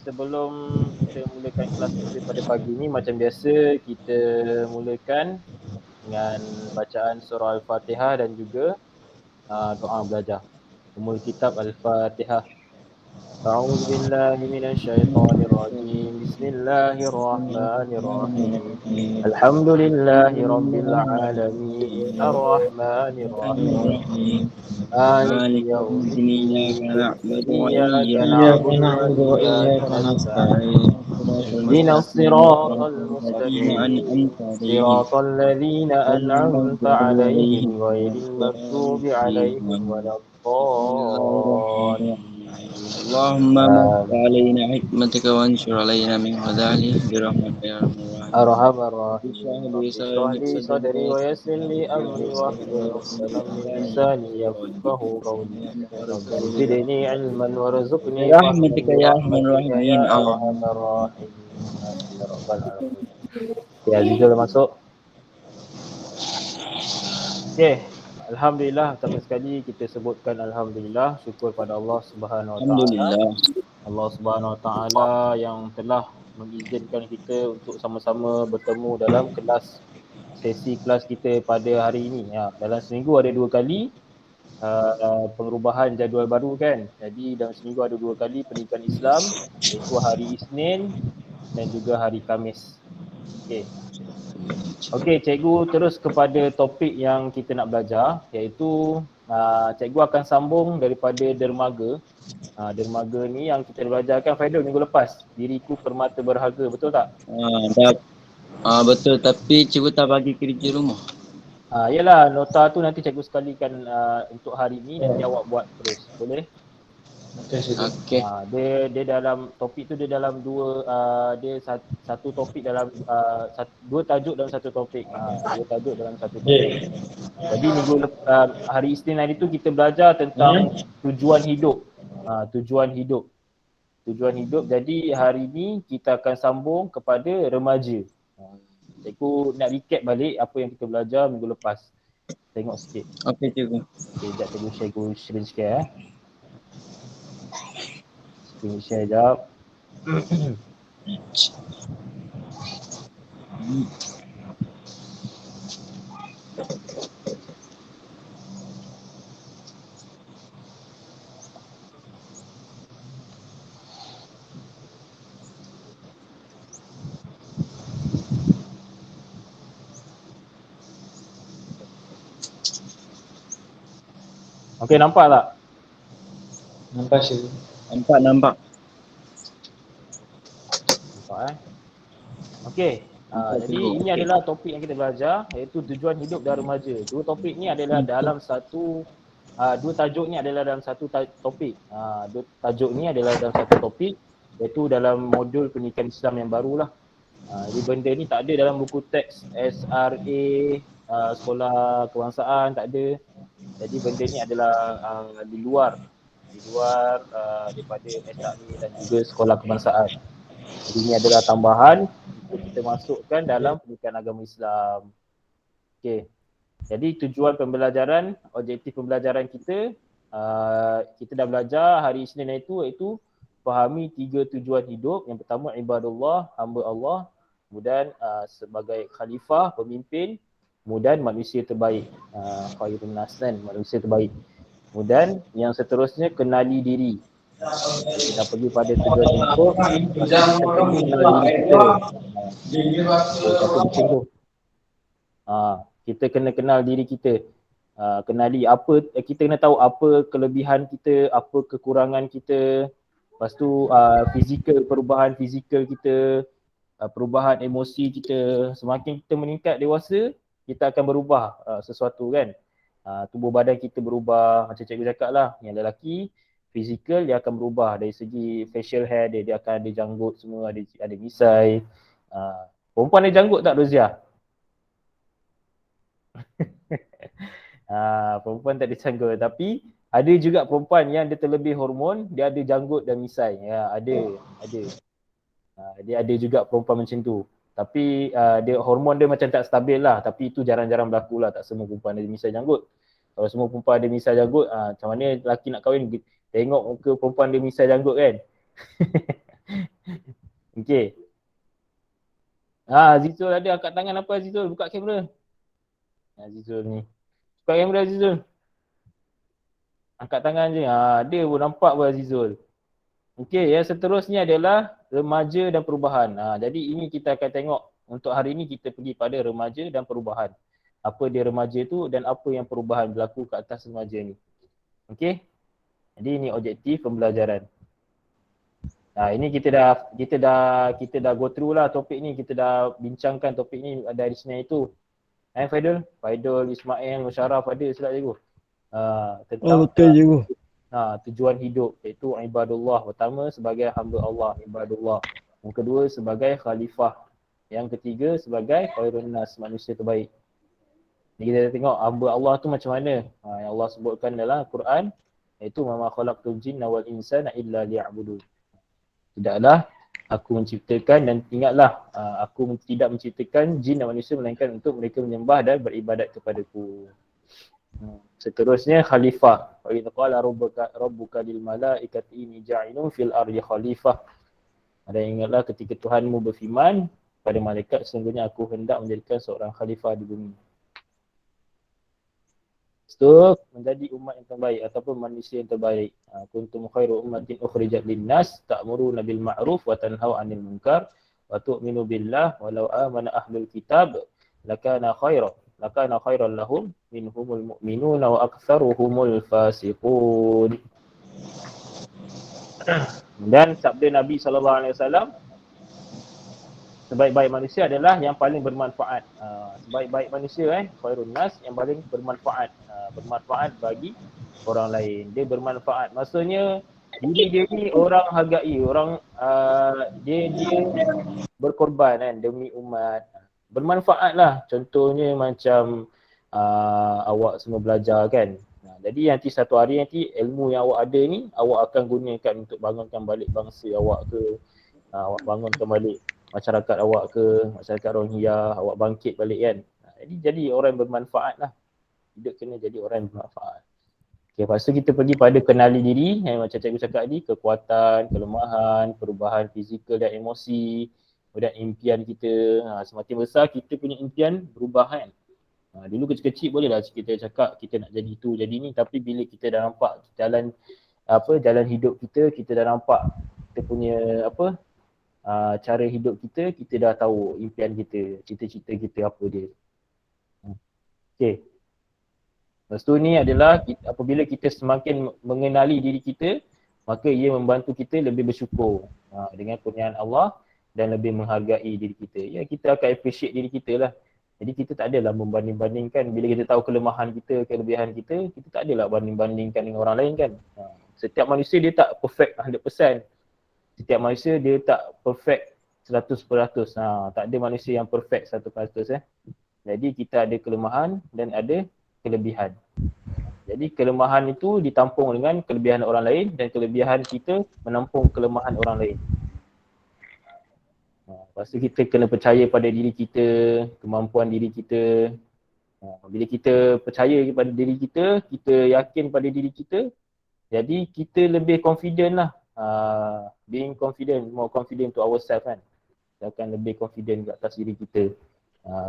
sebelum kita mulakan kelas kita pada pagi ni, macam biasa kita mulakan dengan bacaan surah Al-Fatihah dan juga doa belajar. Umul Kitab Al-Fatihah. A'udzu billahi minasyaitonir rajim. Bismillahirrahmanirrahim. Alhamdulillahi rabbil alamin. Arrahmanir rahim. Maliki مالك يوم الدين إياك yaumiddin. نعبد Iyyaka وإياك na'budu wa iyyaka nasta'in. نستعين صراط اهدنا المستقيم الصراط صراط الذين المستقيم أنعمت عليهم صراط الذين غير أنعمت المغضوب عليهم عليهم غير ولا المغضوب عليهم الضالين ولا بسم الله الرحمن الضالين. الرحيم اللهم مد آمين. علينا حكمتك وانشر علينا من فضله برحمتك يا أرحم الراحمين أرحم رب اشرح الراحمين. لي رب اشرح صدري لي صدري ويسر لي أمري واحلل عقدة من لساني يفقه قولي. رب زدني علما وارزقني فهما برحمتك يا أرحم برحمتك الراحمين يا أرحم آمين. الراحمين. آمين يا رب العالمين. Ya, Azizul dah masuk. Okay. Alhamdulillah, pertama sekali kita sebutkan Alhamdulillah, syukur pada Allah Subhanahu Wa Taala. Alhamdulillah. Allah Subhanahu Wa Taala yang telah mengizinkan kita untuk sama-sama bertemu dalam sesi kelas kita pada hari ini. Ya, dalam seminggu ada 2 kali pengurubahan jadual baru kan. Jadi dalam seminggu ada 2 kali pendidikan Islam, iaitu hari Isnin dan juga hari Khamis. Okey. Okey, cikgu terus kepada topik yang kita nak belajar, iaitu cikgu akan sambung daripada dermaga. Dermaga ni yang kita belajarkan Faidul minggu lepas, diriku permata berharga, betul tak? Betul, tapi cikgu tak bagi kerja rumah. Yalah, nota tu nanti cikgu sekalikan untuk hari ni, nanti awak buat terus, boleh? Okey. Dia dalam topik tu, dia dalam dia satu topik dalam dua tajuk dalam satu topik. Dua tajuk dalam satu topik. Jadi hari Isnin hari tu kita belajar tentang tujuan hidup. Tujuan hidup. Tujuan hidup. Jadi hari ni kita akan sambung kepada remaja. Cikgu nak recap balik apa yang kita belajar minggu lepas. Tengok sikit. Okey cikgu. Okay, sekejap cikgu share sikit Screen share sekejap. Okey, nampak tak? Nampak cikgu. Nampak. Nampak Okey. Jadi ini adalah topik yang kita belajar, iaitu tujuan hidup dan remaja. Dua topik ni adalah dalam dua tajuk ni adalah dalam satu topik. Dua tajuk ni adalah dalam satu topik, iaitu dalam modul pendidikan Islam yang barulah. Jadi benda ni tak ada dalam buku teks SRA, sekolah kebangsaan, tak ada. Jadi benda ni adalah di luar daripada SRA dan juga sekolah kebangsaan. Jadi ini adalah tambahan untuk kita masukkan dalam pendidikan agama Islam. Okey. Jadi tujuan pembelajaran, objektif pembelajaran kita, kita dah belajar hari Isnin itu, iaitu fahami 3 tujuan hidup. Yang pertama, ibadullah, hamba Allah. Kemudian sebagai khalifah, pemimpin. Kemudian manusia terbaik, khairun nas, manusia terbaik. Kemudian yang seterusnya, kenali diri. Kita dah pergi pada tujuan hidup, kita kena kenal diri kita. Satu macam tu. Kita kena kenal diri kita. Kenali apa, kita kena tahu apa kelebihan kita, apa kekurangan kita. Lepas tu perubahan fizikal kita, perubahan emosi kita. Semakin kita meningkat dewasa, kita akan berubah sesuatu kan. Tubuh badan kita berubah, macam cikgu cakap lah, yang lelaki fizikal dia akan berubah dari segi facial hair dia akan ada janggut semua, ada misai. Perempuan ada janggut tak, Rozia? Perempuan tak ada janggut, tapi ada juga perempuan yang dia terlebih hormon, dia ada janggut dan misai. Ya, ada. Dia ada juga perempuan macam tu. Tapi dia hormon dia macam tak stabil lah, tapi itu jarang-jarang berlaku lah, tak semua perempuan ada misai janggut. Kalau semua perempuan ada misai janggut, macam mana lelaki nak kahwin, tengok muka perempuan dia misai janggut kan. Okey. Azizul ada angkat tangan apa Azizul? Buka kamera. Azizul ni. Buka kamera Azizul. Angkat tangan je. Dia pun nampak pun Azizul. Okey, yang seterusnya adalah remaja dan perubahan. Jadi ini kita akan tengok untuk hari ini kita pergi pada remaja dan perubahan. Apa dia remaja tu dan apa yang perubahan berlaku ke atas remaja ni. Okey. Jadi ini objektif pembelajaran. Ini kita dah go through lah topik ni, kita dah bincangkan topik ni dari Senin itu. Faidul, Ismail, Musharraf ada silap cikgu. Tentang betul cikgu. Tujuan hidup, iaitu ibadullah. Pertama sebagai hamba Allah, ibadullah. Yang kedua sebagai khalifah. Yang ketiga sebagai khairun nas, manusia terbaik. Jadi kita tengok hamba Allah tu macam mana. Yang Allah sebutkan dalam Quran, iaitu ma khalaqtul jinna wal insana illa liya'budun. Tidaklah aku menciptakan, dan ingatlah aku tidak menciptakan jin dan manusia melainkan untuk mereka menyembah dan beribadat kepadaku. Seterusnya khalifah. Wa idza qala rabbuka lil malaikati inni ja'ilun fil ardi khalifah. Dan ingatlah ketika Tuhanmu berfirman pada malaikat, sesungguhnya aku hendak menjadikan seorang khalifah di bumi. Untuk menjadi umat yang terbaik ataupun manusia yang terbaik. Kuntum khairu ummatin ukhrijat linnas ta'muruna bil ma'ruf wa tanhauna 'anil munkar wa tu'minu billah walau amana ahlul kitab lakana khairan lahum minhumul mu'minuna wa aktsaruhumul fasiqun. Dan sabda Nabi SAW, sebaik-baik manusia adalah yang paling bermanfaat. Sebaik-baik manusia khairun nas, yang paling bermanfaat. Bermanfaat bagi orang lain. Dia bermanfaat. Maksudnya diri dia ni orang hargai, orang dia berkorban demi umat. Bermanfaatlah. Contohnya macam awak semua belajar kan. Jadi nanti satu hari nanti ilmu yang awak ada ni awak akan gunakan untuk bangunkan balik bangsa awak ke. Awak bangunkan balik masyarakat awak ke, masyarakat Rohingya, awak bangkit balik kan. Jadi orang yang bermanfaat lah. Hidup kena jadi orang yang bermanfaat. Okay, lepas tu kita pergi pada kenali diri, yang macam cikgu cakap tadi, kekuatan, kelemahan, perubahan fizikal dan emosi, kemudian impian kita. Semakin besar kita punya impian berubah kan. Dulu kecil-kecil boleh lah kita cakap kita nak jadi tu, jadi ni, tapi bila kita dah nampak jalan hidup kita dah nampak kita punya cara hidup kita dah tahu impian kita, cita-cita kita apa dia. Okey. Lepas tu ni adalah apabila kita semakin mengenali diri kita, maka ia membantu kita lebih bersyukur dengan kurniaan Allah dan lebih menghargai diri kita. Ya, kita akan appreciate diri kita lah. Jadi kita tak adalah membanding-bandingkan. Bila kita tahu kelemahan kita, kelebihan kita, kita tak adalah banding-bandingkan dengan orang lain kan. Setiap manusia dia tak perfect 100%. Setiap manusia dia tak perfect 100%. Tak ada manusia yang perfect 100%. Jadi kita ada kelemahan dan ada kelebihan. Jadi kelemahan itu ditampung dengan kelebihan orang lain dan kelebihan kita menampung kelemahan orang lain. Lepas tu kita kena percaya pada diri kita, kemampuan diri kita. Bila kita percaya kepada diri kita, kita yakin pada diri kita, jadi kita lebih confident lah. Being confident, more confident to ourselves kan. Kita akan lebih confident ke atas diri kita.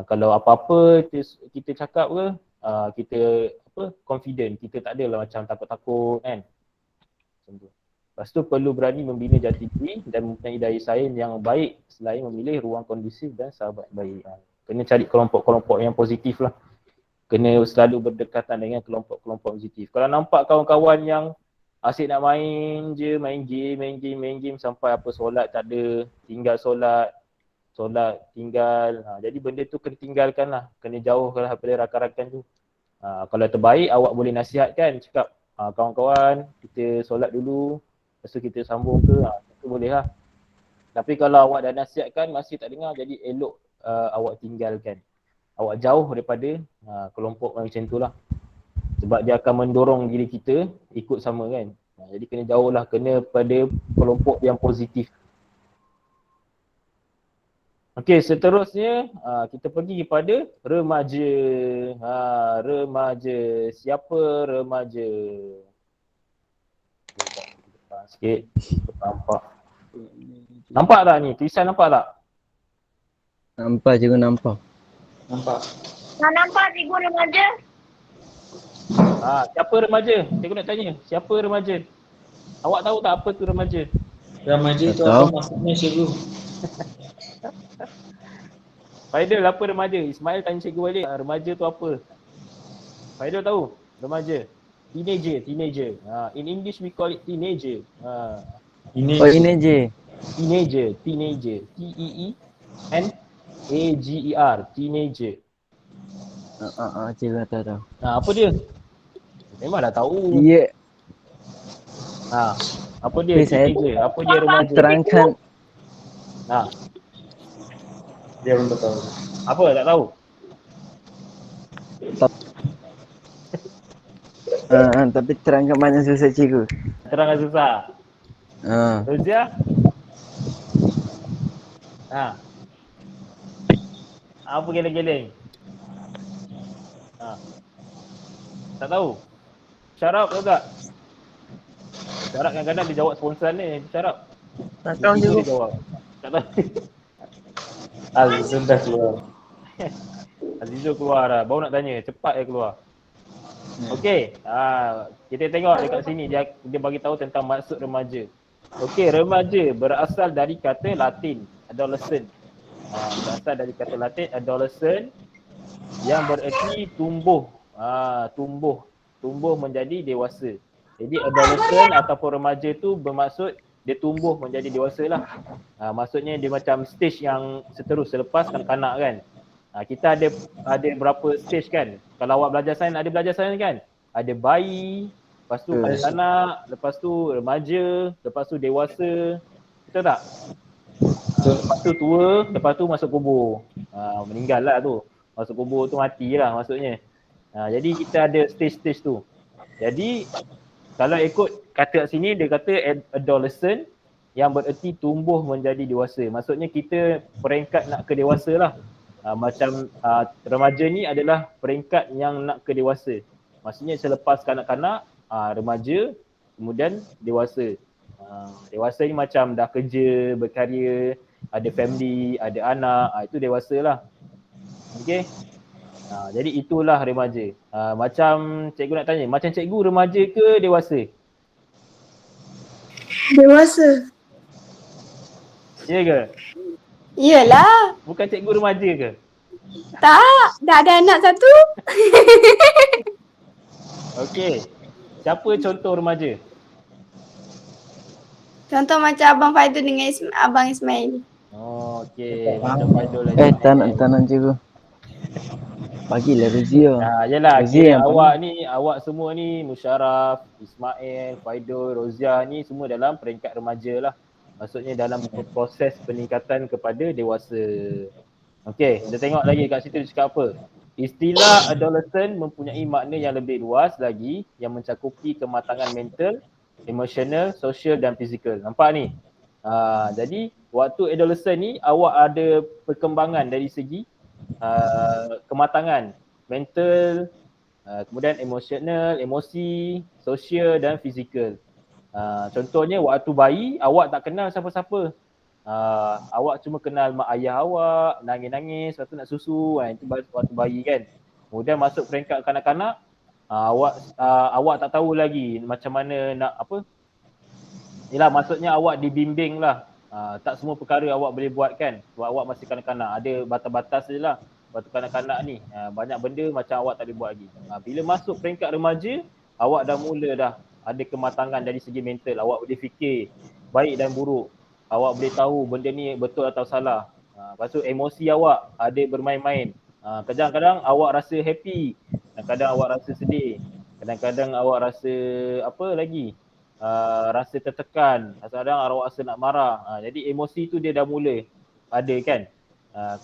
Kalau apa-apa kita cakap ke, kita confident, kita tak adalah macam takut-takut kan. Macam tu. Lepas tu perlu berani membina jati diri dan mempunyai daya saing yang baik selain memilih ruang kondusif dan sahabat baik. Kena cari kelompok-kelompok yang positif lah. Kena selalu berdekatan dengan kelompok-kelompok positif. Kalau nampak kawan-kawan yang asyik nak main game sampai solat tak ada, tinggal solat tinggal. Jadi benda tu kena tinggalkan lah, kena jauh lah daripada rakan-rakan tu. Kalau terbaik awak boleh nasihatkan, cakap kawan-kawan kita solat dulu, lepas tu kita sambung ke, itu boleh lah. Tapi kalau awak dah nasihatkan masih tak dengar, jadi elok awak tinggalkan. Awak jauh daripada kelompok macam tu lah. Sebab dia akan mendorong diri kita ikut sama kan. Jadi kena jauh lah, kena pada kelompok yang positif. Okey, seterusnya kita pergi kepada remaja. Remaja. Siapa remaja? Sikit, nampak. Nampak tak ni? Tulisan nampak tak? Nampak cikgu, nampak. Nampak. Tak nampak cikgu remaja. Siapa remaja? Cikgu nak tanya. Siapa remaja? Awak tahu tak apa tu remaja? Remaja Tak itu tahu. apa maksudnya cikgu? Faidul, apa remaja? Ismail tanya cikgu balik. Remaja tu apa? Faidul tahu? Remaja. Teenager. In English we call it teenager. Ini Oh ini je. Teenager. T-E-E-N-A-G-E-R. Teenager. Cikgu tak tahu. Apa dia? Memang dah tahu. Dia Apa dia? Okey, saya- Teenager. Apa dia remaja? terangkan dia belum tahu. Apa? Tak tahu? tapi terangkan banyak susah cikgu. Terangkan susah. Rozia? Apa geleng-geleng? Tak tahu? Syarab tahu tak? Syarab kadang-kadang dia jawab spontan ni. Syarab. Tak tahu Dia cikgu. jawab. Tak tahu. Sudah keluar. Azizul keluar dah. Baru nak tanya. Cepat dia keluar. Okey. Kita tengok dekat sini. Dia bagi tahu tentang maksud remaja. Okey, remaja berasal dari kata Latin adolescent. Berasal dari kata Latin adolescent yang bererti tumbuh. Tumbuh menjadi dewasa. Jadi adolescent ataupun remaja tu bermaksud dia tumbuh menjadi dewasa lah. Maksudnya dia macam stage yang seterus selepas kanak-kanak kan. Kita ada berapa stage kan. Kalau awak belajar sains, ada belajar sains kan. Ada bayi, lepas tu kanak-kanak, lepas tu remaja, lepas tu dewasa. Betul tak? Lepas tu tua, lepas tu masuk kubur. Meninggal lah tu. Masuk kubur tu mati lah maksudnya. Jadi kita ada stage-stage tu. Jadi kalau ikut kata kat sini dia kata adolescent yang bererti tumbuh menjadi dewasa. Maksudnya kita peringkat nak ke dewasa lah. Macam remaja ni adalah peringkat yang nak ke dewasa. Maksudnya selepas kanak-kanak, remaja, kemudian dewasa. Dewasa ni macam dah kerja, berkarya, ada family, ada anak, itu dewasa lah. Okay. Jadi itulah remaja. Macam cikgu nak tanya, macam cikgu remaja ke dewasa? Dewasa. Ya ke? Iyalah. Bukan cikgu remaja ke? Tak. Dah ada anak satu. Okey. Siapa contoh remaja? Contoh macam Abang Faidul dengan Abang Ismail. Okey. Macam Faidul lagi. Tak nak cikgu. Bagilah Rozia. Yelah, Rozia yang awak semua ni Musharraf, Ismail, Faidul, Rozia ni semua dalam peringkat remaja lah. Maksudnya dalam proses peningkatan kepada dewasa. Okey, kita tengok lagi kat situ dia cakap apa. Istilah adolescent mempunyai makna yang lebih luas lagi yang mencakupi kematangan mental, emotional, social dan fizikal. Nampak ni? Jadi waktu adolescent ni awak ada perkembangan dari segi kematangan mental, kemudian emotional, emosi, social dan fizikal. Contohnya waktu bayi awak tak kenal siapa-siapa. Awak cuma kenal mak ayah awak, nangis-nangis, lepas tu nak susu, itu waktu bayi kan. Kemudian masuk peringkat kanak-kanak, awak tak tahu lagi macam mana nak apa. Yelah, maksudnya awak dibimbing lah. Tak semua perkara awak boleh buat kan, sebab awak masih kanak-kanak, ada batas-batas je lah. Waktu kanak-kanak ni, banyak benda macam awak tak boleh buat lagi. Bila masuk peringkat remaja, awak dah mula dah ada kematangan dari segi mental. Awak boleh fikir baik dan buruk. Awak boleh tahu benda ni betul atau salah. Lepas tu emosi awak ada bermain-main. Kadang-kadang awak rasa happy, kadang-kadang awak rasa sedih, kadang-kadang awak rasa apa lagi, rasa tertekan, kadang-kadang awak rasa nak marah. Jadi emosi tu dia dah mula ada kan.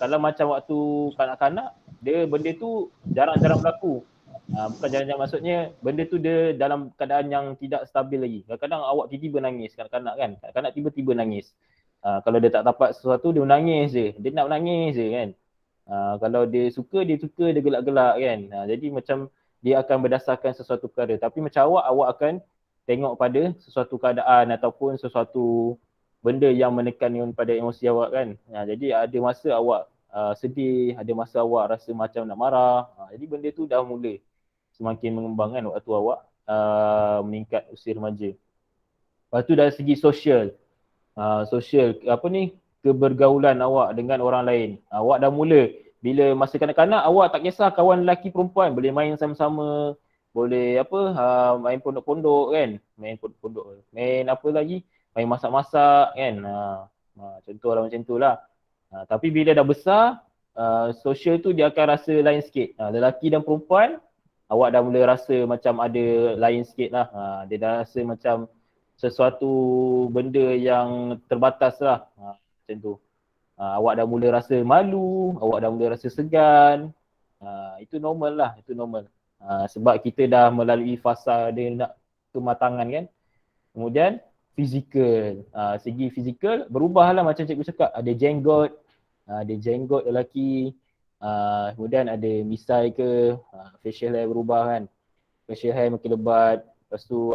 Kalau macam waktu kanak-kanak, dia benda tu jarang-jarang berlaku. Bukan jarang-jarang, maksudnya benda tu dia dalam keadaan yang tidak stabil lagi. Kadang-kadang awak tiba-tiba nangis kanak-kanak kan. Kanak-kanak tiba-tiba nangis. Kalau dia tak dapat sesuatu, dia menangis je. Dia nak menangis je kan. Kalau dia suka, dia gelak-gelak kan. Jadi macam dia akan berdasarkan sesuatu perkara. Tapi macam awak akan tengok pada sesuatu keadaan ataupun sesuatu benda yang menekan pada emosi awak kan. Jadi ada masa awak sedih, ada masa awak rasa macam nak marah. Jadi benda tu dah mula semakin mengembang kan waktu awak meningkat usia remaja. Lepas tu dari segi sosial, kebergaulan awak dengan orang lain. Awak dah mula, bila masa kanak-kanak awak tak kisah kawan lelaki perempuan, boleh main sama-sama, boleh main pondok-pondok kan, main apa lagi, main masak-masak kan, contohlah macam tu lah. Tapi bila dah besar, sosial tu dia akan rasa lain sikit. Lelaki dan perempuan, awak dah mula rasa macam ada lain sikit lah. Dia dah rasa macam sesuatu benda yang terbatas lah. Macam tu. Awak dah mula rasa malu, awak dah mula rasa segan. Itu normal lah, itu normal. Sebab kita dah melalui fasa dia nak kematangan kan. Kemudian fizikal. Segi fizikal berubah lah macam cikgu cakap. Ada jenggot lelaki. Kemudian ada misai ke, facial hair berubah kan. Facial hair makin lebat. Lepas tu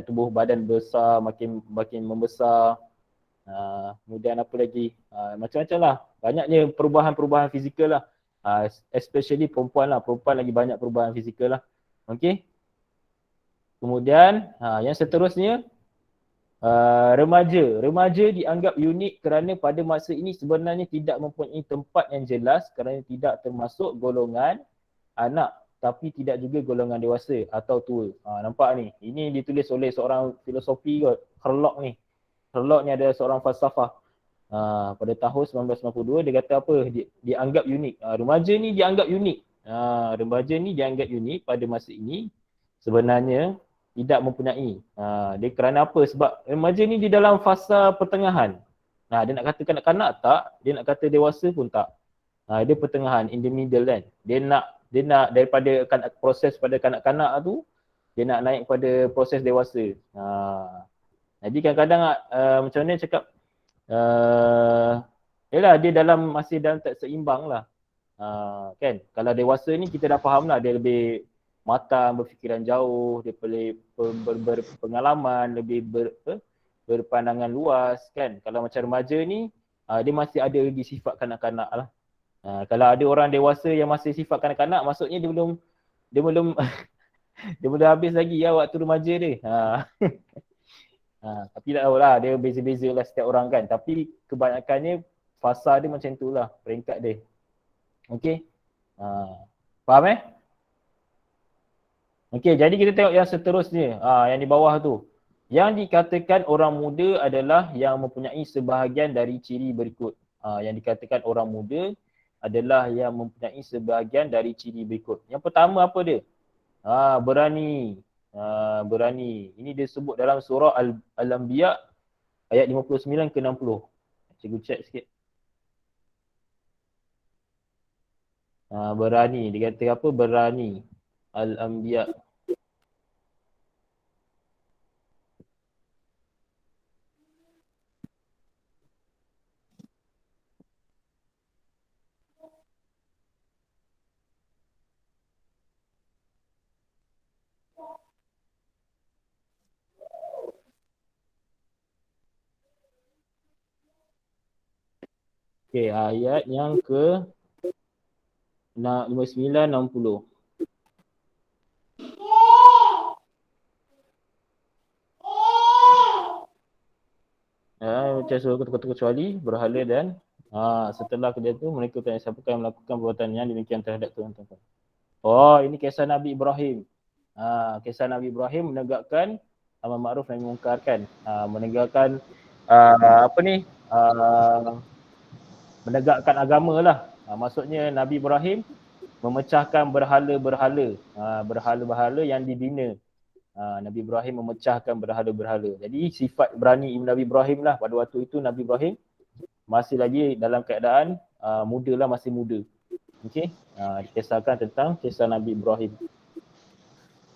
tubuh badan besar, makin membesar. Kemudian apa lagi? Macam-macam lah. Banyaknya perubahan-perubahan fizikal lah. Especially perempuan lah. Perempuan lagi banyak perubahan fizikal lah. Okay. Kemudian yang seterusnya, remaja. Remaja dianggap unik kerana pada masa ini sebenarnya tidak mempunyai tempat yang jelas kerana tidak termasuk golongan anak tapi tidak juga golongan dewasa atau tua. Nampak ni? Ini ditulis oleh seorang filosofi kot, Herlock ni. Herlock ni adalah seorang falsafah. Pada tahun 1992 dia kata apa? Dianggap unik. Remaja ni dianggap unik. Remaja ni dianggap unik pada masa ini sebenarnya tidak mempunyai. Dia kerana apa? Sebab remaja ni di dalam fasa pertengahan. Dia nak kata kanak-kanak tak, dia nak kata dewasa pun tak. Dia pertengahan, in the middle kan. Dia nak daripada proses pada kanak-kanak tu, dia nak naik pada proses dewasa. Jadi kadang-kadang macam mana cakap, yalah dia masih dalam tak seimbang lah. Kan? Kalau dewasa ni kita dah faham lah, dia lebih matang, berfikiran jauh, dia boleh berpengalaman, lebih berpandangan luas kan. Kalau macam remaja ni, dia masih ada lagi sifat kanak-kanak lah. Kalau ada orang dewasa yang masih sifat kanak-kanak, maksudnya dia belum dia belum habis lagi ya waktu remaja dia. Tapi tak tahulah, dia beza-beza lah setiap orang kan. Tapi kebanyakannya fasa dia macam tu lah, peringkat dia. Okay. Faham Okay, jadi kita tengok yang seterusnya, yang di bawah tu. Yang dikatakan orang muda adalah yang mempunyai sebahagian dari ciri berikut. Yang dikatakan orang muda adalah yang mempunyai sebahagian dari ciri berikut. Yang pertama apa dia? Berani. Berani. Ini dia sebut dalam surah Al-Anbiya ayat 59 ke 60. Cikgu check sikit. Berani. Dia kata apa? Berani. Al-Anbiya. Okey, ayat yang ke 59 60. Macam suruh kecuali berhala dan setelah kerja tu mereka tanya siapa yang melakukan perbuatan yang demikian terhadap Tuhan. Ini kisah Nabi Ibrahim. Kisah Nabi Ibrahim menegakkan amar ma'ruf nahi munkar kan. Menegakkan menegakkan agama lah. Maksudnya Nabi Ibrahim memecahkan berhala-berhala. Berhala-berhala yang dibina. Nabi Ibrahim memecahkan berhala-berhala. Jadi sifat berani Nabi Ibrahim lah. Pada waktu itu Nabi Ibrahim masih lagi dalam keadaan muda lah, masih muda. Okey, dikisahkan tentang kisah Nabi Ibrahim.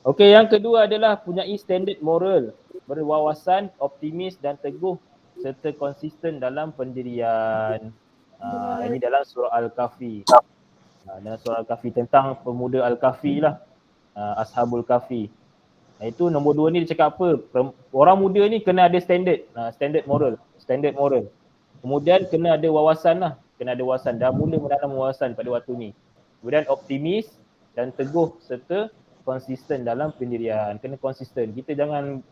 Okey, yang kedua adalah punyai standard moral, berwawasan, optimis dan teguh serta konsisten dalam pendirian. Ini dalam surah Al-Kahfi. Dalam surah Al-Kahfi tentang pemuda Al-Kahfi lah. Ashabul Kahfi. Itu nombor 2 ni dia cakap apa? Orang muda ni kena ada standard moral. standard moral. Kemudian kena ada wawasan lah, kena ada wawasan, dah mula menanam wawasan pada waktu ni. Kemudian optimis dan teguh serta konsisten dalam pendirian. Kena konsisten. Kita jangan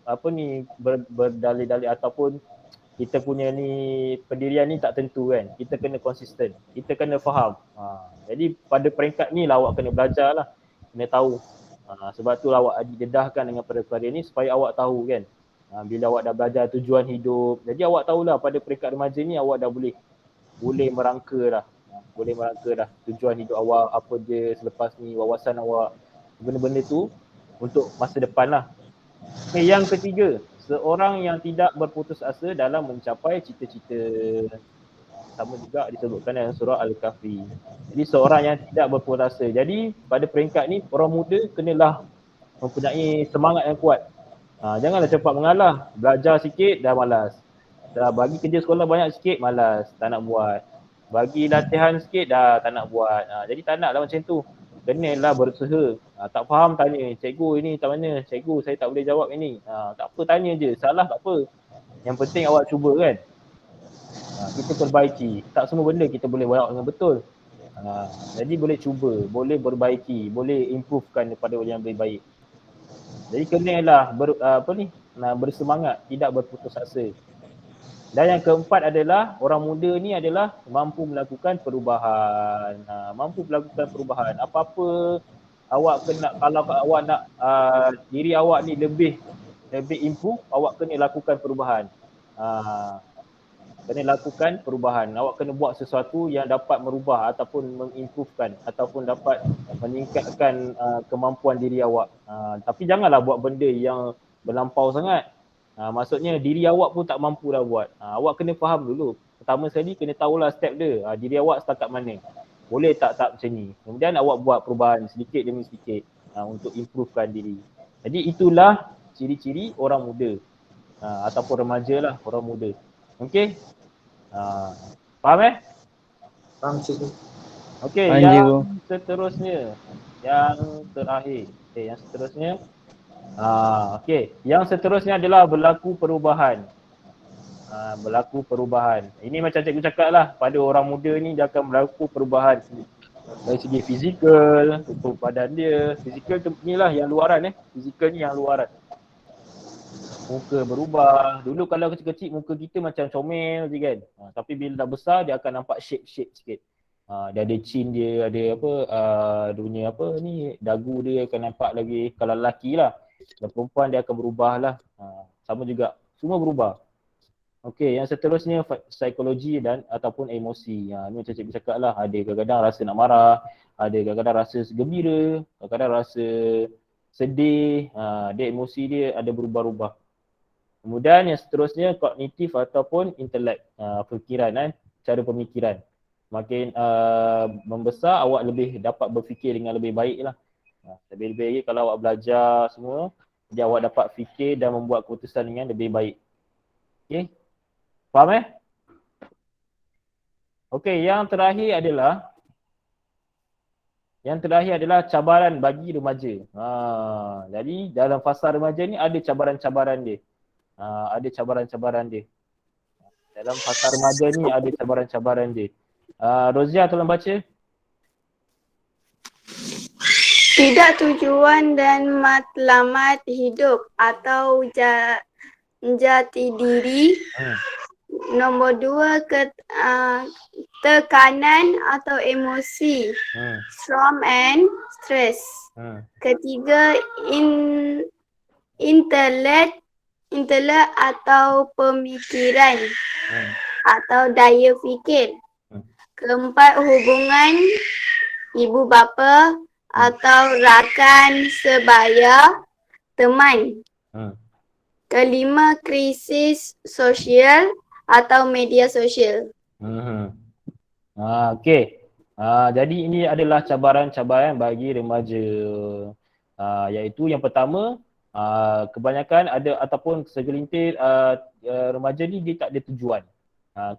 berdalih-dalih ataupun kita punya ni pendirian ni tak tentu kan. Kita kena konsisten. Kita kena faham. Jadi pada peringkat ni lah awak kena belajar lah. Kena tahu. Sebab tu awak didedahkan dengan perkara ni supaya awak tahu kan. Bila awak dah belajar tujuan hidup, jadi awak tahulah pada peringkat remaja ni awak dah boleh merangka dah. Boleh merangka dah tujuan hidup awak, apa je selepas ni, wawasan awak, benda-benda tu untuk masa depan lah. Okay, yang ketiga, seorang yang tidak berputus asa dalam mencapai cita-cita. Sama juga disebutkan dalam surah Al-Kahfi. Jadi seorang yang tidak berputus asa. Jadi pada peringkat ni orang muda kenalah mempunyai semangat yang kuat. Janganlah cepat mengalah. Belajar sikit dah malas. Dah bagi kerja sekolah banyak sikit malas, tak nak buat. Bagi latihan sikit dah tak nak buat. Jadi tak naklah macam tu. Kenalah berusaha. Tak faham tanya, cikgu ini tak mana? Cikgu saya tak boleh jawab ini. Tak apa tanya je, salah tak apa. Yang penting awak cuba kan. Kita perbaiki. Tak semua benda kita boleh buat dengan betul. Jadi boleh cuba, boleh perbaiki, boleh improvekan daripada yang lebih baik. Jadi kenalah bersemangat, tidak berputus asa. Dan yang keempat adalah orang muda ni adalah mampu melakukan perubahan. Mampu melakukan perubahan. Apa-apa awak kena, kalau awak nak diri awak ni lebih improve, awak kena lakukan perubahan. Kena lakukan perubahan. Awak kena buat sesuatu yang dapat merubah ataupun mengimprovekan ataupun dapat meningkatkan kemampuan diri awak. Tapi janganlah buat benda yang berlampau sangat. Maksudnya diri awak pun tak mampu dah buat. Awak kena faham dulu. Pertama sekali kena tahulah step dia. Diri awak setakat mana. Boleh tak macam ni. Kemudian awak buat perubahan sedikit demi sedikit untuk improvekan diri. Jadi itulah ciri-ciri orang muda. Ataupun remaja lah, orang muda. Okey? Faham Faham cikgu. Okey, Faham, yang cikgu. seterusnya. Yang terakhir. Okey, yang seterusnya. Okey, yang seterusnya adalah berlaku perubahan. Berlaku perubahan. Ini macam cikgu cakap lah, pada orang muda ni dia akan berlaku perubahan dari segi fizikal, bentuk badan dia. Fizikal tu ni lah yang luaran fizikal ni yang luaran. Muka berubah. Dulu kalau kecil-kecil muka kita macam comel je kan. Tapi bila dah besar dia akan nampak shape-shape sikit. Dia ada chin dia, ada dia punya dagu dia akan nampak lagi. Kalau lelaki lah. Kalau perempuan dia akan berubah lah. Sama juga. Semua berubah. Okey, yang seterusnya psikologi dan ataupun emosi. Ini macam cikgu cakap lah. Ada kadang-kadang rasa nak marah. Ada kadang-kadang rasa gembira. Kadang-kadang rasa sedih. Dia emosi dia ada berubah-ubah. Kemudian yang seterusnya kognitif ataupun intelek, fikiran, cara pemikiran. Makin membesar awak lebih dapat berfikir dengan lebih baik lah. Lebih-lebih lagi kalau awak belajar semua, jadi awak dapat fikir dan membuat keputusan dengan lebih baik. Okey? Faham Okey, yang terakhir adalah cabaran bagi remaja. Jadi dalam fasa remaja ni ada cabaran-cabaran dia. Ada cabaran-cabaran dia. Dalam fasa remaja ni ada cabaran-cabaran dia. Rozia tolong baca. Tidak tujuan dan matlamat hidup atau jati diri. Nombor 2, tekanan atau emosi, storm and stress. Ketiga, intelek atau pemikiran atau daya fikir. Keempat, hubungan ibu bapa atau rakan sebaya, teman. Kelima, krisis sosial atau media sosial. Okey. Jadi ini adalah cabaran-cabaran bagi remaja. Iaitu yang pertama, kebanyakan ada ataupun segelintir remaja ni dia tak ada tujuan.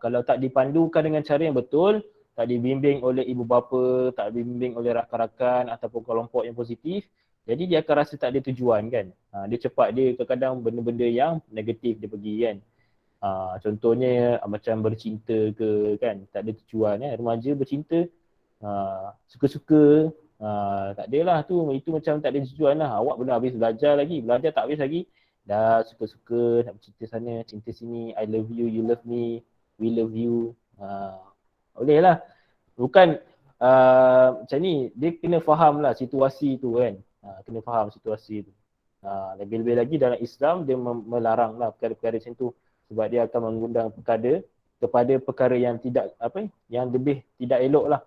Kalau tak dipandukan dengan cara yang betul, tak dibimbing oleh ibu bapa, tak dibimbing oleh rakan-rakan ataupun kelompok yang positif, jadi dia akan rasa tak ada tujuan kan. Dia cepat, dia kadang-kadang benda-benda yang negatif dia pergi kan. Contohnya macam bercinta ke kan, tak ada tujuan remaja bercinta suka-suka, tak adalah tu, itu macam tak ada tujuan lah. Awak belum habis belajar tak habis lagi dah suka-suka nak bercinta sana, cinta sini, I love you, you love me, we love you. Boleh lah. Bukan macam ni, dia kena faham lah situasi tu kan. Kena faham situasi tu. Lebih-lebih lagi dalam Islam dia melarang lah perkara-perkara macam tu, sebab dia akan mengundang kepada perkara yang tidak yang lebih tidak elok lah.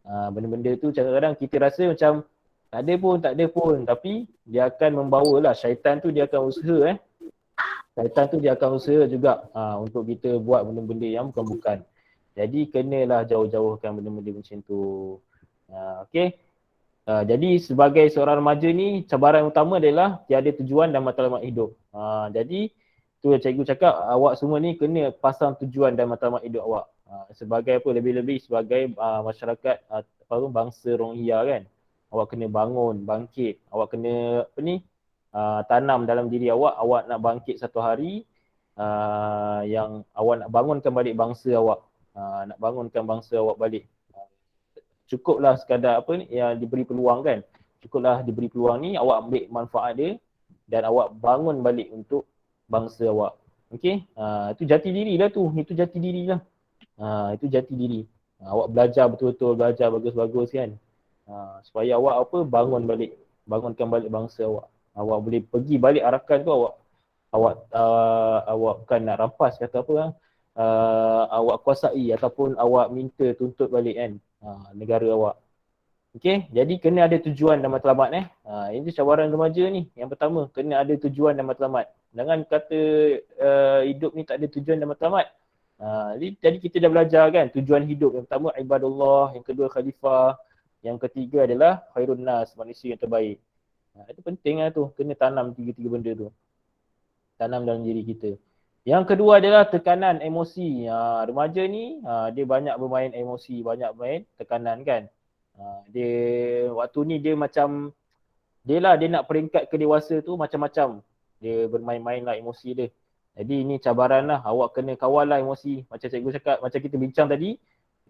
Benda-benda tu kadang-kadang kita rasa macam tak ada pun, tapi dia akan membawa lah, syaitan tu dia akan usaha syaitan tu dia akan usaha juga untuk kita buat benda-benda yang bukan-bukan. Jadi kenalah jauh-jauhkan benda-benda macam tu. Okay. Jadi sebagai seorang remaja ni, cabaran utama adalah tiada tujuan dan matlamat hidup. Jadi tu cikgu cakap, awak semua ni kena pasang tujuan dan matlamat hidup awak. Sebagai apa, lebih-lebih sebagai masyarakat bangsa Rohingya kan. Awak kena bangun, bangkit. Awak kena tanam dalam diri awak nak bangkit satu hari, yang awak nak bangunkan balik bangsa awak. Nak bangunkan bangsa awak balik. Cukuplah sekadar yang diberi peluang kan. Cukuplah diberi peluang ni, awak ambil manfaat dia dan awak bangun balik untuk bangsa awak. Okey? Itu jati diri lah tu. Itu jati diri lah. Itu jati diri. Awak belajar betul-betul, belajar bagus-bagus kan. Supaya awak bangunkan balik bangsa awak. Awak boleh pergi balik Arakan tu, awak bukan nak rampas kata apa, awak kuasai ataupun awak minta tuntut balik kan negara awak. Okey, jadi kena ada tujuan dan matlamat Ini cabaran remaja ni. Yang pertama, kena ada tujuan dan matlamat. Jangan kata hidup ni tak ada tujuan dan matlamat. Jadi kita dah belajar kan tujuan hidup. Yang pertama ibadullah, yang kedua khalifah, yang ketiga adalah khairun nas, manusia yang terbaik. Itu penting lah tu, kena tanam tiga-tiga benda tu. Tanam dalam diri kita. Yang kedua adalah tekanan emosi. Remaja ni dia banyak bermain emosi, banyak bermain tekanan kan. Dia waktu ni dia macam dia nak peringkat ke dewasa tu macam-macam. Dia bermain-main lah emosi dia. Jadi ini cabaran lah, awak kena kawal lah emosi. Macam cikgu cakap, macam kita bincang tadi,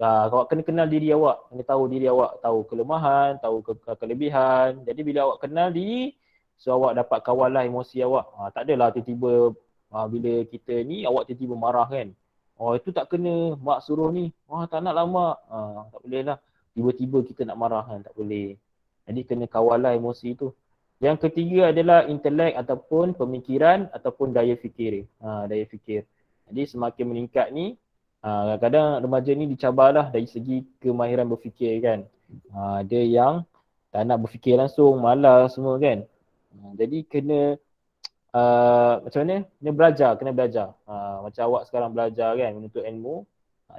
awak kena kenal diri awak, kena tahu diri awak, tahu kelemahan, tahu kelebihan. Jadi bila awak kenal diri, so awak dapat kawal lah emosi awak. Tak adalah tiba-tiba bila kita ni awak tiba-tiba marah kan. Itu tak kena, mak suruh ni. Tak nak lah mak. Tak boleh lah. Tiba-tiba kita nak marah kan, tak boleh. Jadi kena kawal lah emosi tu. Yang ketiga adalah intelek ataupun pemikiran ataupun daya fikir. Daya fikir. Jadi semakin meningkat ni, kadang-kadang remaja ni dicabarlah dari segi kemahiran berfikir kan. Ada yang tak nak berfikir langsung, malas semua kan. Jadi kena macam mana? Kena belajar. Macam awak sekarang belajar kan, menuntut ilmu.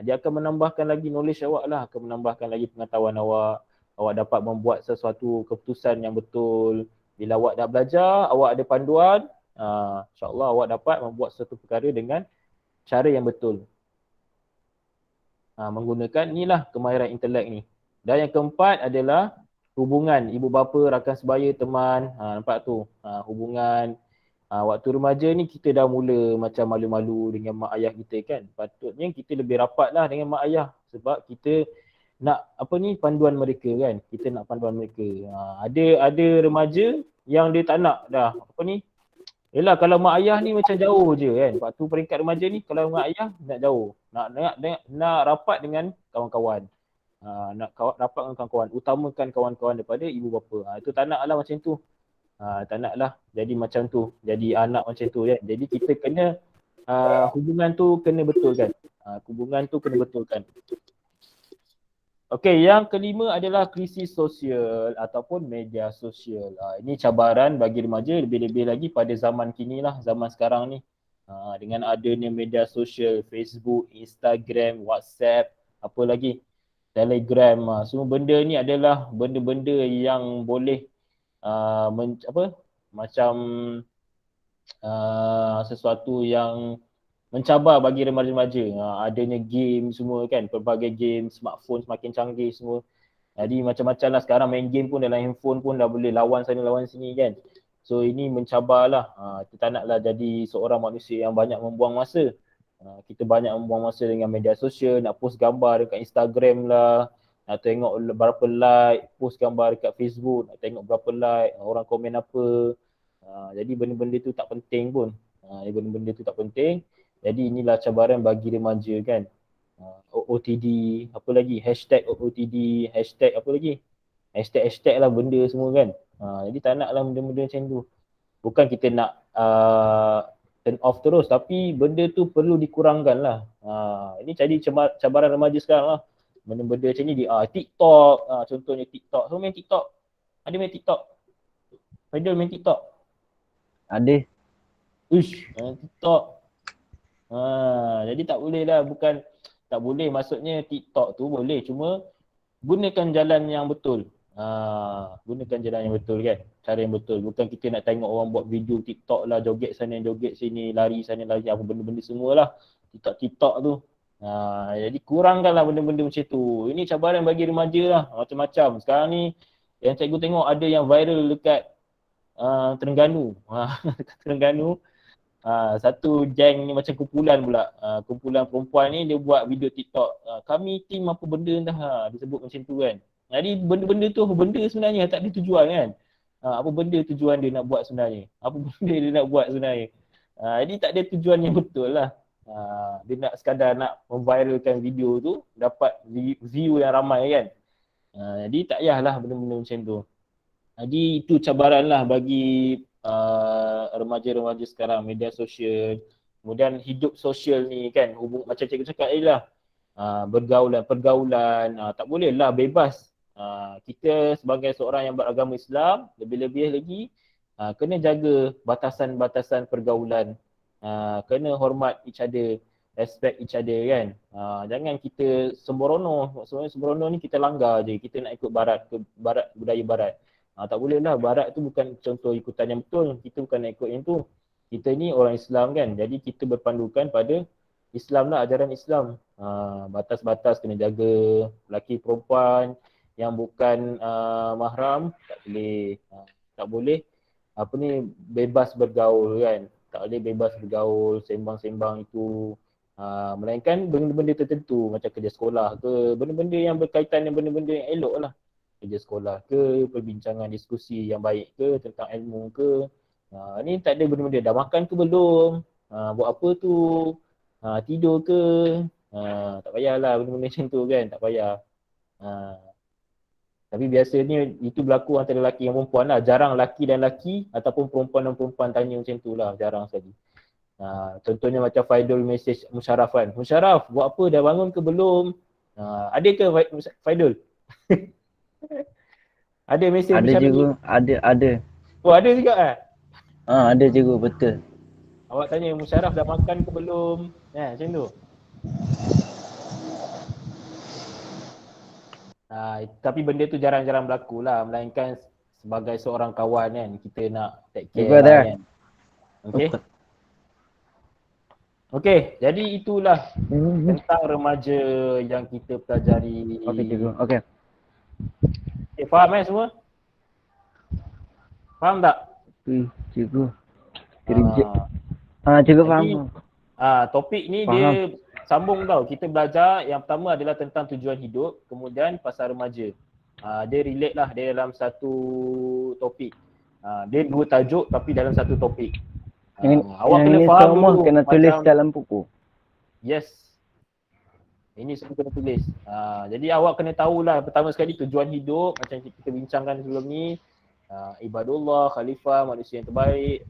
Dia akan menambahkan lagi knowledge awak lah, akan menambahkan lagi pengetahuan awak. Awak dapat membuat sesuatu keputusan yang betul. Bila awak dah belajar, awak ada panduan, insyaAllah awak dapat membuat sesuatu perkara dengan cara yang betul. Menggunakan inilah kemahiran intelek ni. Dan yang keempat adalah hubungan ibu bapa, rakan sebaya, teman. Nampak tu, hubungan. Waktu remaja ni kita dah mula macam malu-malu dengan mak ayah kita kan. Patutnya kita lebih rapat lah dengan mak ayah. Sebab kita nak panduan mereka kan. Kita nak panduan mereka. Ada remaja yang dia tak nak dah Yelah kalau mak ayah ni macam jauh je kan. Waktu peringkat remaja ni kalau mak ayah nak jauh. Nak rapat dengan kawan-kawan. Nak rapat dengan kawan-kawan. Utamakan kawan-kawan daripada ibu bapa. Itu tak nak lah macam tu. Tak nak lah jadi macam tu. Jadi anak macam tu kan. Jadi kita kena hubungan tu kena betulkan. Hubungan tu kena betulkan. Okey, yang kelima adalah krisis sosial ataupun media sosial. Ini cabaran bagi remaja, lebih-lebih lagi pada zaman kini lah, zaman sekarang ni. Dengan adanya media sosial, Facebook, Instagram, WhatsApp, apa lagi, Telegram. Semua benda ni adalah benda-benda yang boleh sesuatu yang mencabar bagi remaja-remaja. Adanya game semua kan, pelbagai game, smartphone semakin canggih semua. Jadi macam-macam lah sekarang main game pun dalam handphone pun dah boleh lawan sana lawan sini kan. So ini mencabar lah. Kita tak naklah jadi seorang manusia yang banyak membuang masa. Kita banyak membuang masa dengan media sosial, nak post gambar dekat Instagram lah, nak tengok berapa like, post gambar dekat Facebook, nak tengok berapa like, orang komen apa. Jadi benda-benda tu tak penting pun. Benda-benda tu tak penting. Jadi inilah cabaran bagi remaja kan. OOTD, apa lagi? Hashtag OOTD, hashtag apa lagi? Hashtag lah benda semua kan. Jadi tak nak lah benda-benda macam tu. Bukan kita nak turn off terus, tapi benda tu perlu dikurangkan lah. Ini jadi cabaran remaja sekarang lah. Benda-benda macam ni di TikTok, contohnya TikTok. So main TikTok? Ada main TikTok? Faidul main TikTok? Ada. TikTok. Jadi tak boleh lah, bukan tak boleh, maksudnya TikTok tu boleh, cuma gunakan jalan yang betul. Gunakan jalan yang betul kan, cara yang betul. Bukan kita nak tengok orang buat video TikTok lah, joget sana, joget sini, lari sana, lari apa benda-benda semualah. TikTok tu. Jadi kurangkanlah benda-benda macam tu. Ini cabaran bagi remaja lah, macam-macam. Sekarang ni yang cikgu tengok ada yang viral dekat Terengganu. Terengganu. Satu geng ni macam kumpulan pula. Kumpulan perempuan ni dia buat video TikTok. Kami tim apa benda dah, disebut macam tu kan. Jadi benda-benda tu apa benda sebenarnya, tak ada tujuan kan. Apa benda tujuan dia nak buat sebenarnya. Apa benda dia nak buat sebenarnya. Jadi tak ada tujuan yang betul lah. Dia nak sekadar nak memviralkan video tu, dapat view yang ramai kan. Jadi tak payahlah benda-benda macam tu. Jadi itu cabaran lah bagi remaja-remaja sekarang, media sosial. Kemudian hidup sosial ni kan, macam cikgu cakap tadi lah. Pergaulan, tak boleh lah bebas. Kita sebagai seorang yang beragama Islam, lebih-lebih lagi kena jaga batasan-batasan pergaulan. Kena hormat each other, respect each other kan. Jangan kita sembrono. Maksudnya sembrono ni kita langgar je, kita nak ikut barat, budaya barat. Tak boleh lah, barat tu bukan contoh ikutan yang betul. Kita bukan nak ikut yang tu. Kita ni orang Islam kan, jadi kita berpandukan pada Islam lah, ajaran Islam. Batas-batas kena jaga. Lelaki perempuan yang bukan mahram tak boleh. Tak boleh bebas bergaul kan. Tak boleh bebas bergaul, sembang-sembang itu. Melainkan benda-benda tertentu macam kerja sekolah ke, benda-benda yang berkaitan dengan benda-benda yang elok lah. Kerja sekolah ke, perbincangan diskusi yang baik ke, tentang ilmu ke. Ni tak ada benda-benda, dah makan ke belum, buat apa tu, tidur ke, tak payahlah benda-benda macam tu kan, tak payah. Tapi biasanya itu berlaku antara lelaki dan perempuan lah, jarang lelaki dan lelaki ataupun perempuan dan perempuan tanya macam tu lah, jarang sekali. Contohnya macam Faidul message Musharaf kan, Musharaf buat apa, dah bangun ke belum, ada ke Faidul? Ada mesej Ada cikgu, ada. Oh ada juga kan? Ada cikgu, betul. Awak tanya Musharaf dah makan ke belum? Macam tu. Tapi benda tu jarang-jarang berlaku lah, melainkan sebagai seorang kawan kan, kita nak take care lah, kan. Okay, jadi itulah tentang remaja yang kita pelajari. Okey cikgu, okey. Faham semua? Faham tak? Cikgu. Cikgu faham. Topik ni faham. Dia sambung tau. Kita belajar yang pertama adalah tentang tujuan hidup, kemudian pasal remaja. Dia relate lah, dia dalam satu topik. Dia dua tajuk tapi dalam satu topik. Awak kena faham semua dulu, kena tulis dalam buku. Yes. Ini semua kena tulis. Jadi awak kena tahulah pertama sekali tujuan hidup, macam kita bincangkan sebelum ni. Ibadullah, khalifah, manusia yang terbaik.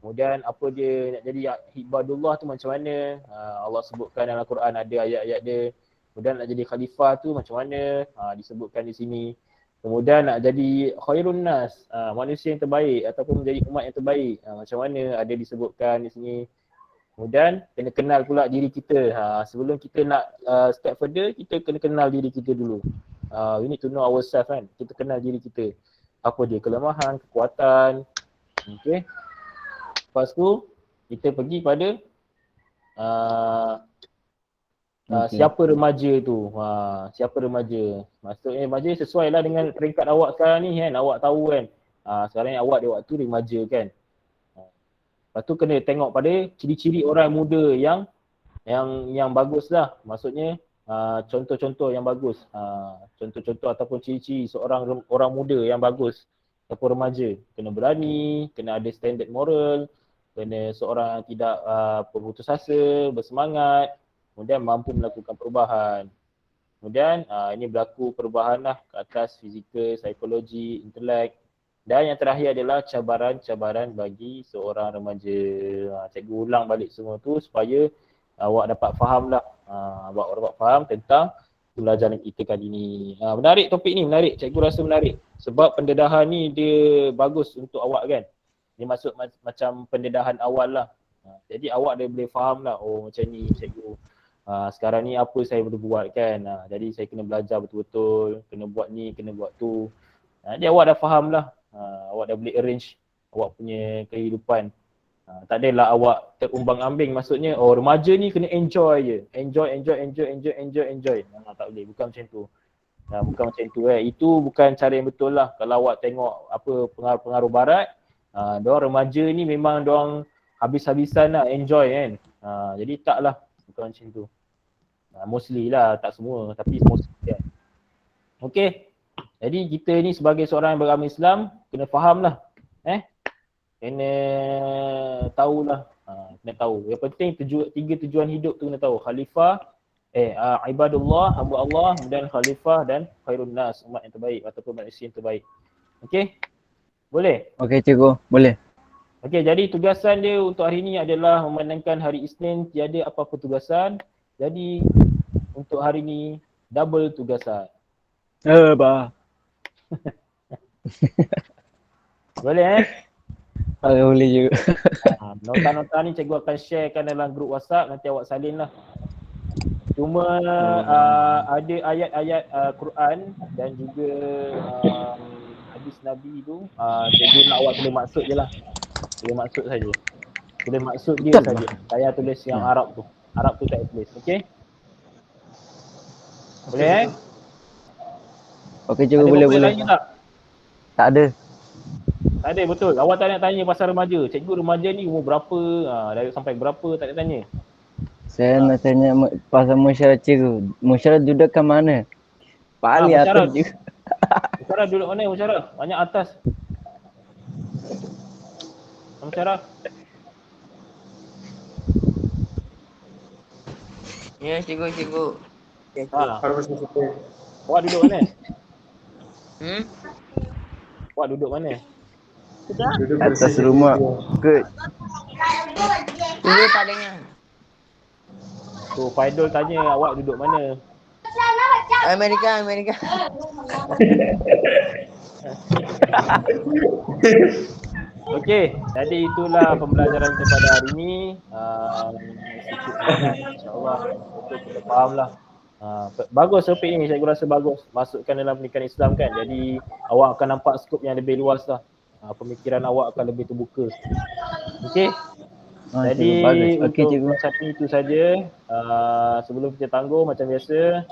Kemudian apa dia nak jadi ibadullah tu macam mana? Allah sebutkan dalam Al-Quran, ada ayat-ayat dia. Kemudian nak jadi khalifah tu macam mana? Disebutkan di sini. Kemudian nak jadi khairun nas, manusia yang terbaik ataupun menjadi umat yang terbaik, macam mana? Ada disebutkan di sini. Kemudian kena kenal pula diri kita. Sebelum kita nak step further, kita kena kenal diri kita dulu. We need to know ourselves kan. Kita kenal diri kita. Apa dia kelemahan, kekuatan. Okay. Lepas tu kita pergi pada siapa remaja tu. Siapa remaja. Maksudnya remaja sesuai lah dengan peringkat awak sekarang ni kan. Awak tahu kan. Sekarang ni awak di waktu remaja kan. Lepas tu kena tengok pada ciri-ciri orang muda yang yang bagus lah. Maksudnya contoh-contoh yang bagus. Contoh-contoh ataupun ciri-ciri seorang orang muda yang bagus ataupun remaja. Kena berani, kena ada standard moral, kena seorang yang tidak berputus asa, bersemangat, kemudian mampu melakukan perubahan. Kemudian ini berlaku perubahan lah ke atas fizikal, psikologi, intelek. Dan yang terakhir adalah cabaran-cabaran bagi seorang remaja. Cikgu ulang balik semua tu supaya awak dapat faham lah. Awak dapat faham tentang pelajaran kita kali ni. Menarik topik ni, menarik. Cikgu rasa menarik. Sebab pendedahan ni dia bagus untuk awak kan. Dia masuk macam pendedahan awal lah. Jadi awak dia boleh faham lah, oh macam ni cikgu. Sekarang ni apa saya boleh buat kan. Jadi saya kena belajar betul-betul, kena buat ni, kena buat tu. Jadi awak dah faham lah. Awak dah boleh arrange awak punya kehidupan. Tak adalah awak terumbang ambing, maksudnya oh remaja ni kena enjoy je. Enjoy. Tak boleh, bukan macam tu. Bukan macam tu Itu bukan cara yang betul lah. Kalau awak tengok apa pengaruh-pengaruh barat, diorang remaja ni memang diorang habis-habisan lah enjoy kan. Jadi taklah, bukan macam tu. Mostly lah, tak semua tapi mostly kan. Okay. Jadi kita ni sebagai seorang yang beragama Islam kena faham lah. Kena tahulah. Kena tahu. Yang penting tiga tujuan hidup tu kena tahu. Khalifah, ibadullah, hamba Allah, dan khalifah dan khairun nas, umat yang terbaik ataupun manusia yang terbaik. Okey? Boleh? Okey cikgu, boleh. Okey, jadi tugasan dia untuk hari ni adalah memandangkan hari Isnin tiada apa-apa tugasan. Jadi untuk hari ni double tugasan. Bah. Boleh Boleh juga. Nota-nota ni cikgu akan sharekan dalam grup WhatsApp, nanti awak salin lah. Cuma ada ayat-ayat Quran dan juga hadis Nabi tu, cikgu nak awak tulis maksud je lah. Tulis maksud saja. Tulis maksud dia saja. Saya tulis yang Arab tu. Arab tu tak tulis. Okey? Boleh Okey cikgu, boleh. Tak ada. Tak ada, betul. Awak tak nak tanya pasal remaja. Cikgu remaja ni umur berapa, dari sampai berapa, tak nak tanya. Saya nak tanya pasal musyawarah cikgu. Musyawarah duduk ke mana? Paling atas je. Musyawarah duduk mana musyawarah? Banyak atas. Musyawarah. Ya, cikgu. Harus masuk. Awak duduk mana? Awak duduk mana? Duduk Atas bersih. rumah. Good. Cikgu tak dengar. Tu Faidul tanya awak duduk mana? Amerika. Okey, jadi itulah pembelajaran kita pada hari ini. InsyaAllah kita fahamlah. Bagus topik ni, saya rasa bagus. Masukkan dalam pendidikan Islam kan. Jadi awak akan nampak skop yang lebih luas lah. Pemikiran awak akan lebih terbuka. Okey. Jadi Okey untuk cikgu. masa itu saja. Sebelum kita tangguh macam biasa,